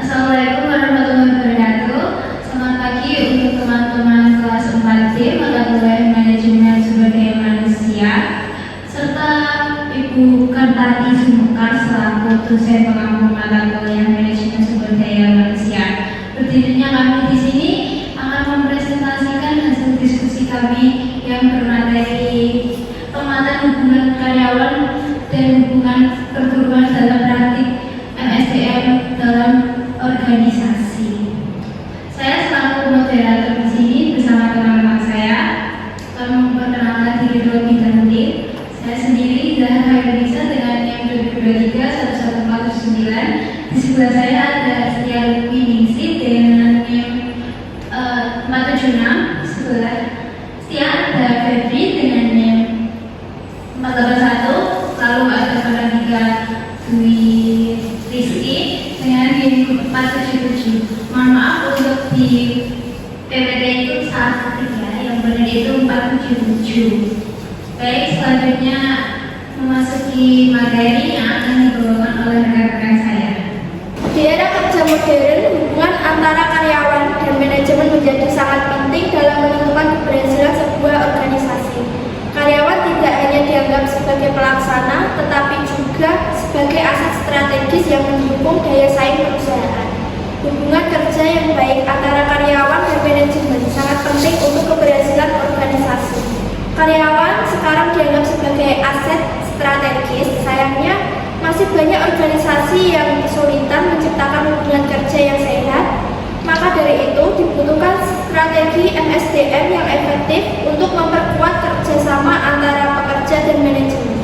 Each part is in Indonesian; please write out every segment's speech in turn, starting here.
Assalamualaikum warahmatullahi wabarakatuh. Selamat pagi untuk teman-teman kelas 4D mata kuliah manajemen sumber daya manusia serta Ibu Kartati Sumukar selaku dosen pengampu mata kuliah manajemen sumber daya manusia. Berdirinya kami di sini akan mempresentasikan hasil diskusi kami yang bermateri penguatan hubungan karyawan dan hubungan perguruan dalam praktik MSDM dalam organisasi. Saya selaku moderator di sini bersama teman-teman saya akan memperkenalkan diri terlebih dahulu. Saya sendiri Zahra Hairunisa dengan NIM 2023 1149. Di sebelah saya ada Setia Lutfi Ningsih dengan NIM 476. Sebelah Setia ada Febri dengan NIM 481. Lalu ada Pradika Dwi Rizky dengan NIM 477. Mohon maaf untuk di PPT itu salah ketik ya, yang benar itu 477. Baik, selanjutnya memasuki materi yang akan dibawakan oleh rekan-rekan saya. Di era kerja modern, hubungan antara karyawan dan manajemen menjadi sangat penting dalam menentukan keberhasilan sebuah organisasi. Karyawan tidak hanya dianggap sebagai pelaksana, tetapi juga sebagai aset strategis yang mendukung daya saing perusahaan. Hubungan kerja yang baik antara karyawan dan manajemen sangat penting untuk keberhasilan organisasi. Karyawan sekarang dianggap sebagai aset strategis. Sayangnya, masih banyak organisasi yang kesulitan menciptakan hubungan kerja yang sehat. Maka dari itu, dibutuhkan strategi MSDM yang efektif untuk memperkuat kerjasama antara pekerja dan manajemen.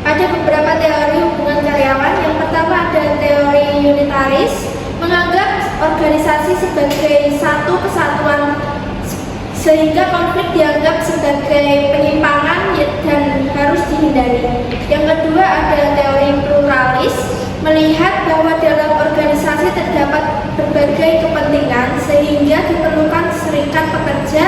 Ada beberapa teori hubungan karyawan. Yang pertama ada teori unitaris, menganggap organisasi sebagai satu kesatuan sehingga konflik dianggap sebagai penyimpangan dan harus dihindari. Yang kedua ada teori pluralis, melihat bahwa dalam organisasi terdapat berbagai kepentingan sehingga diperlukan serikat pekerja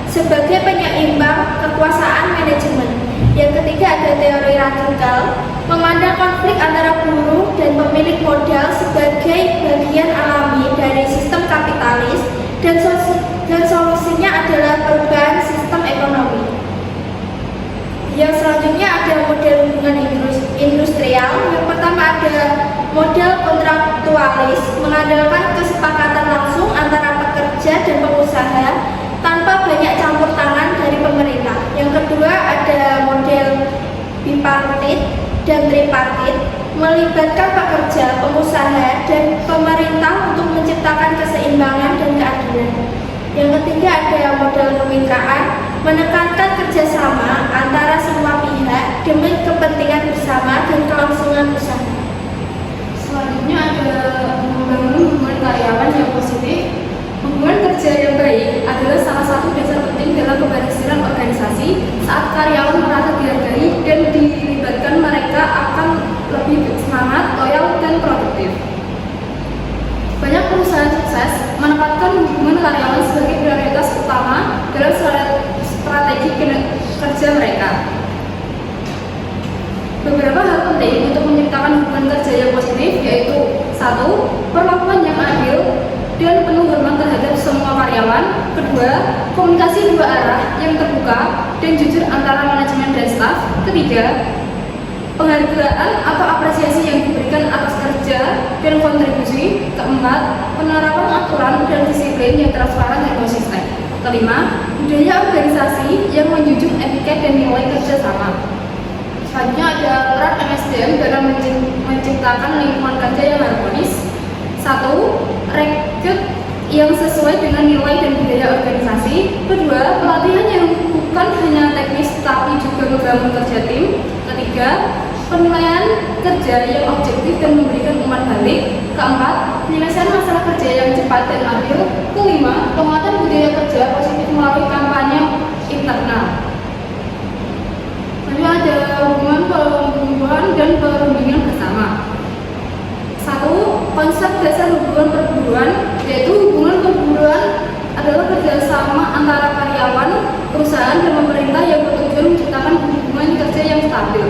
sebagai penyeimbang kekuasaan manajemen. Yang ketiga ada teori radikal, memandang konflik antara buruh dan pemilik modal sebagai bagian alami dari sistem kapitalis dan solusinya adalah perubahan sistem ekonomi. Yang selanjutnya ada model hubungan industrial. Yang pertama ada model kontraktualis, mengandalkan kesepakatan langsung antara pekerja dan pengusaha tanpa banyak campur tangan dari pemerintah. Yang kedua ada model bipartit dan tripartit, melibatkan pekerja, pengusaha, dan pemerintah untuk menciptakan keseimbangan dan keadilan. Yang ketiga ada model kemitraan, menekankan kerjasama antara semua pihak demi kepentingan bersama dan kelangsungan usaha. Selanjutnya ada membangun hubungan karyawan yang positif. Hubungan kerja yang baik adalah salah satu dasar penting dalam keberhasilan organisasi. Saat karyawan merasa dihargai dan dilibatkan, mereka akan lebih semangat, loyal, dan produktif. Banyak perusahaan sukses menempatkan hubungan karyawan sebagai prioritas utama dalam strategi kerja mereka. Beberapa hal penting untuk menciptakan hubungan kerja yang positif yaitu: 1. Perlakuan yang adil dan penuh hormat terhadap semua karyawan. 2. Komunikasi dua arah yang terbuka dan jujur antara manajemen dan staf. 3. Penghargaan atau apresiasi yang diberikan atas kerja dan kontribusi. 4. Penerapan aturan dan disiplin yang transparan dan konsisten. 5. Budaya organisasi yang menjunjung etika dan nilai kerjasama. Selanjutnya ada peran MSDM dalam menciptakan lingkungan kerja yang harmonis. 1. Rekrut yang sesuai dengan nilai dan budaya organisasi. 2. Pelatihan yang bukan hanya teknis tapi juga membangun kerja tim. 3. Penilaian kerja yang objektif dan memberikan umpan balik. 4. Penyelesaian masalah kerja yang cepat dan adil. 5. Penguatan budaya kerja positif melalui kampanye internal. Lalu ada hubungan perburuan dan perundingan bersama. 1. Konsep dasar hubungan perburuan, yaitu hubungan perburuan adalah kerjasama antara karyawan, perusahaan, dan pemerintah yang bertujuan menciptakan hubungan kerja yang stabil.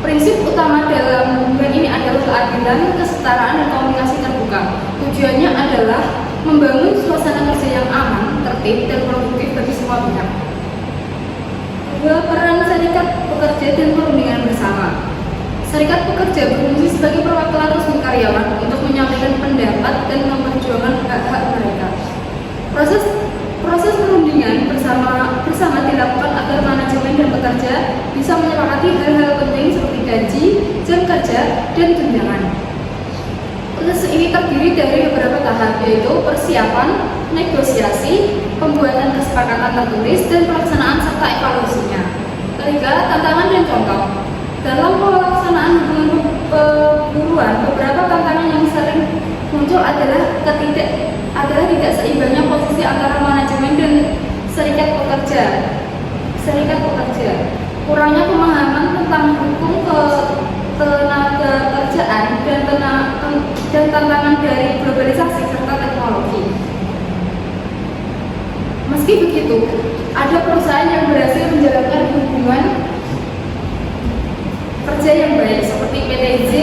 Prinsip utama dalam hubungan ini adalah keadilan, kesetaraan, dan komunikasi terbuka. Tujuannya adalah membangun suasana kerja yang aman, tertib, dan produktif bagi semua pihak. Dua, peran serikat pekerja dan perundingan bersama. Serikat pekerja berfungsi sebagai perwakilan resmi karyawan untuk menyampaikan pendapat dan memperjuangkan hak-hak mereka. Proses perundingan bersama dilakukan agar manajemen dan pekerja bisa menyepakati hal-hal penting seperti gaji, jam kerja, dan tunjangan. Proses ini terdiri dari beberapa tahap, yaitu persiapan, negosiasi, pembuatan kesepakatan tertulis, dan pelaksanaan serta evaluasinya. Ketiga, tantangan dan contoh. Dalam pelaksanaan hubungan perburuan, beberapa tantangan yang sering muncul adalah tidak seimbangnya posisi antara manajemen dan serikat pekerja, kurangnya pemahaman tentang hukum tenaga kerjaan dan tantangan dari globalisasi serta teknologi. Meski begitu, ada perusahaan yang berhasil menjalankan hubungan kerja yang baik seperti PT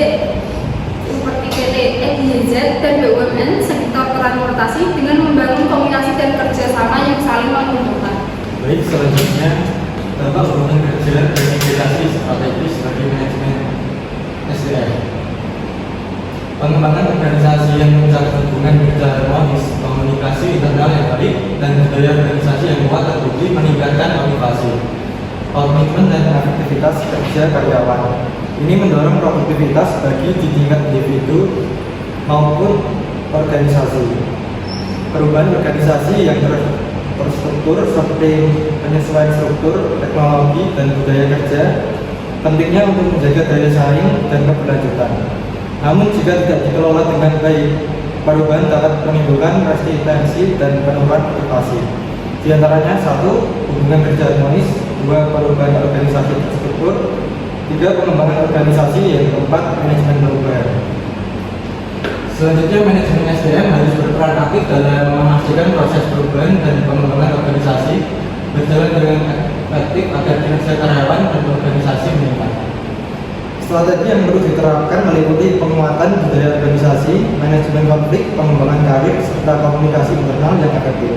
EGZ dan BUMN sektor transportasi dengan membangun komunikasi dan kerjasama yang saling menguntungkan. Baik, selanjutnya dampak hubungan kerja dan integrasi strategis bagi manajemen SDM. Pengembangan organisasi yang menjaga hubungan kerja harmonis, komunikasi internal yang baik, dan budaya organisasi yang kuat terbukti meningkatkan motivasi, komitmen, dan efektivitas kerja karyawan. Ini mendorong produktivitas bagi di tingkat individu maupun organisasi. Perubahan organisasi yang terstruktur seperti penyesuaian struktur, teknologi, dan budaya kerja pentingnya untuk menjaga daya saing dan keberlanjutan. Namun jika tidak dikelola dengan baik, perubahan dapat menimbulkan resistensi dan penurunan motivasi. Di antaranya 1. Hubungan kerja harmonis, 2. Perubahan organisasi terstruktur, 3. Pengembangan organisasi, yang keempat manajemen perubahan. Selanjutnya, manajemen SDM harus berperan aktif dalam memastikan proses perubahan dan pengembangan organisasi berjalan dengan efektif agar kinerja karyawan dan organisasi meningkat. Strategi yang perlu diterapkan meliputi penguatan budaya organisasi, manajemen konflik, pengembangan karir, serta komunikasi internal yang efektif.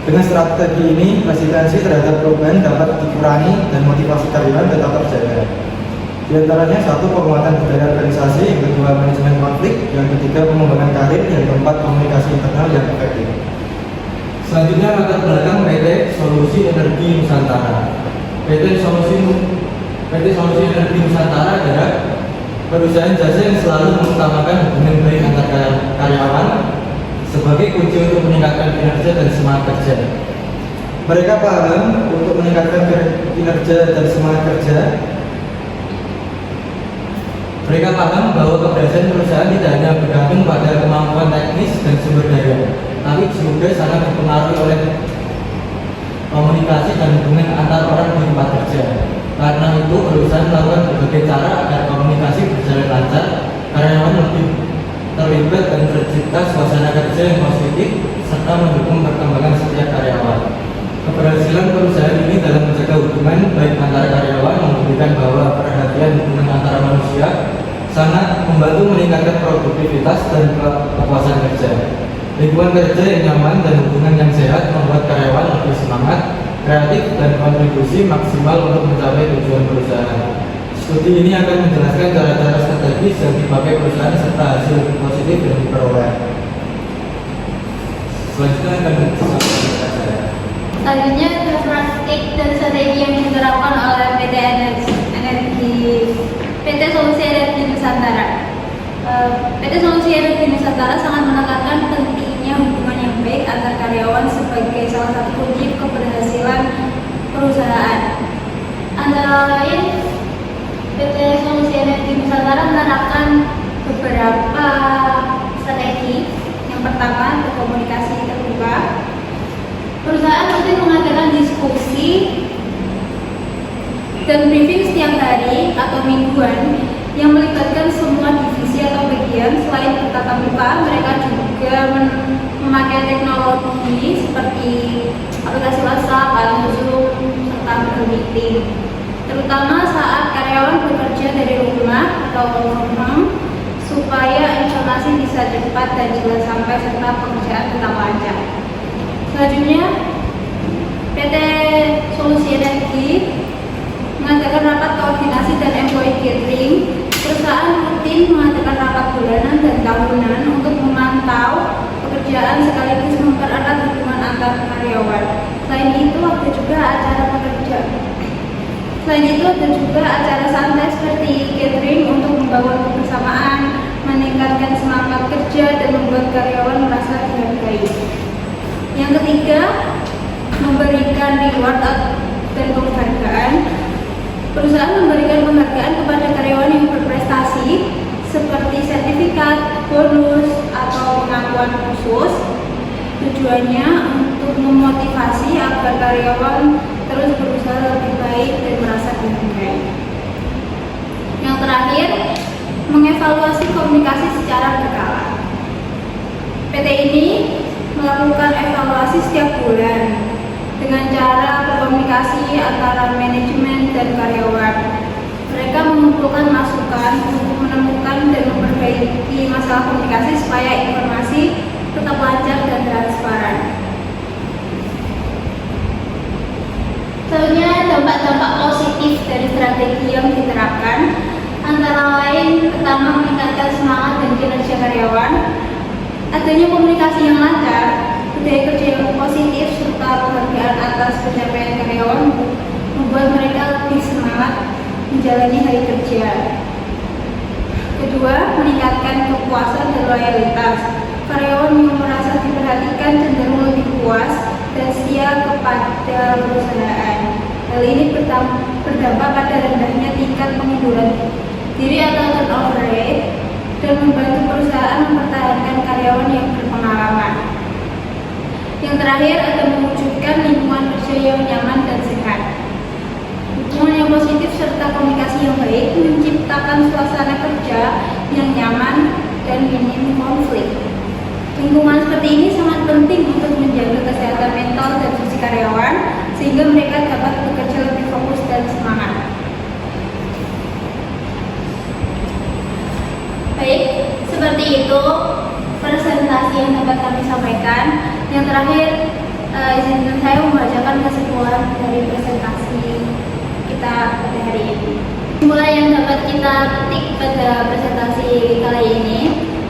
Dengan strategi ini, resistensi terhadap perubahan dapat dikurangi dan motivasi karyawan tetap terjaga. Di antaranya 1. Penguatan budaya organisasi, yang kedua manajemen konflik, yang ketiga pengembangan karir, yang keempat komunikasi internal yang efektif. Selanjutnya, latar belakang PT Solusi Energi Nusantara. PT Solusi Energi Nusantara adalah perusahaan jasa yang selalu mengutamakan hubungan baik antar karyawan sebagai kunci untuk meningkatkan kinerja dan semangat kerja. Mereka paham untuk meningkatkan kinerja dan semangat kerja. Mereka paham bahwa keberhasilan perusahaan tidak hanya bergantung pada kemampuan teknis dan sumber daya, tapi juga sangat dipengaruhi oleh komunikasi dan hubungan antar orang di tempat kerja. Karena itu, perusahaan melakukan berbagai cara agar komunikasi berjalan lancar, karyawan lebih terlibat dan tercipta suasana kerja yang positif, serta mendukung perkembangan setiap karyawan. Keberhasilan perusahaan ini dalam menjaga hubungan baik antara karyawan membuktikan bahwa perhatian hubungan antara manusia sangat membantu meningkatkan produktivitas dan kepuasan kerja. Lingkungan kerja yang nyaman dan hubungan yang sehat membuat karyawan lebih semangat, kreatif, dan kontribusi maksimal untuk mencapai tujuan perusahaan. Studi ini akan menjelaskan cara-cara strategis yang dipakai perusahaan serta hasil positif yang diperoleh. Selanjutnya akan disampaikan saya. Selanjutnya, praktik dan strategi yang diterapkan oleh PT Solusi Energi Nusantara. PT Solusi Energi Nusantara sangat menekankan pentingnya hubungan yang baik antar karyawan sebagai salah satu kunci keberhasilan perusahaan. Antara lain, PT Solusi Energi Nusantara menerapkan beberapa strategi. Yang pertama, berkomunikasi terbuka. Perusahaan rutin mengadakan diskusi dan briefing setiap hari atau mingguan yang melibatkan semua divisi atau bagian. Selain bertatap muka, mereka juga memakai teknologi seperti aplikasi WhatsApp atau Zoom serta meeting. terutama saat karyawan bekerja dari rumah atau work from home, supaya informasi bisa cepat dan jelas sampai serta pekerjaan tetap lancar. Selanjutnya, PT Solusi Energi mengadakan rapat koordinasi dan employee gathering. Perusahaan rutin mengadakan rapat bulanan dan tahunan untuk memantau pekerjaan sekaligus mempererat hubungan antar karyawan. Selain itu ada juga acara santai seperti gathering untuk membangun kebersamaan, meningkatkan semangat kerja dan membuat karyawan merasa dihargai. Yang ketiga, memberikan reward dan penghargaan. Perusahaan memberikan penghargaan kepada karyawan yang berprestasi seperti sertifikat, bonus, atau pengakuan khusus. Tujuannya untuk memotivasi agar karyawan terus berusaha lebih baik dan merasa dihargai. Yang terakhir, mengevaluasi komunikasi secara berkala. PT ini melakukan evaluasi setiap bulan dengan cara berkomunikasi antara manajemen dan karyawan. Mereka mengumpulkan masukan untuk menemukan dan memperbaiki masalah komunikasi supaya informasi tetap lancar dan transparan. Selanjutnya, dampak-dampak positif dari strategi yang diterapkan antara lain, pertama, meningkatkan semangat dan kinerja karyawan. Adanya komunikasi yang lancar, budaya kerja yang positif, serta penghargaan atas pencapaian karyawan membuat mereka lebih semangat menjalani hari kerja. Kedua, meningkatkan kepuasan dan loyalitas. Karyawan yang merasa diperhatikan cenderung lebih puas dan setia kepada perusahaan. Hal ini berdampak pada rendahnya tingkat pengunduran diri atau turnover rate dan membantu perusahaan mempertahankan karyawan yang berpengalaman. Yang terakhir, akan mewujudkan lingkungan kerja yang nyaman dan sehat. Hubungan yang positif serta komunikasi yang baik menciptakan suasana kerja yang nyaman dan minim konflik. Lingkungan seperti ini sangat penting untuk menjaga kesehatan mental dan fisik karyawan sehingga mereka dapat bekerja lebih fokus dan semangat. Baik, seperti itu presentasi yang dapat kami sampaikan. Yang terakhir, izinkan saya membacakan kesimpulan dari presentasi kita pada hari ini. Kesimpulan yang dapat kita petik pada presentasi kali ini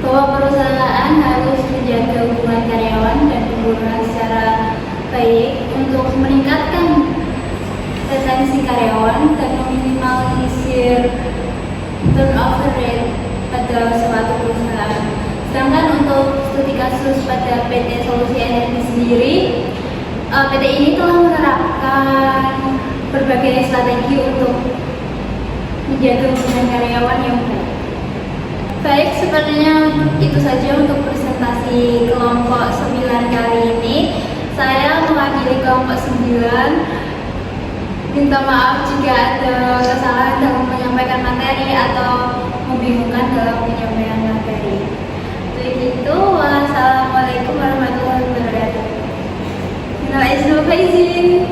bahwa perusahaan harus menjaga hubungan karyawan dan penggunaan secara baik untuk meningkatkan retensi karyawan dan meminimalisir turnover rate pada suatu perusahaan. Sedangkan untuk studi kasus pada PT Solusi Energi sendiri, PT ini telah menerapkan berbagai strategi untuk menjaga hubungan karyawan yang baik. Baik, sepertinya itu saja untuk presentasi kelompok 9 kali ini. Saya mewakili kelompok 9. Minta maaf jika ada kesalahan dalam menyampaikan materi atau membingungkan dalam penyampaian materi. Begitu, wassalamualaikum warahmatullahi wabarakatuh. Minal izin wal faizin.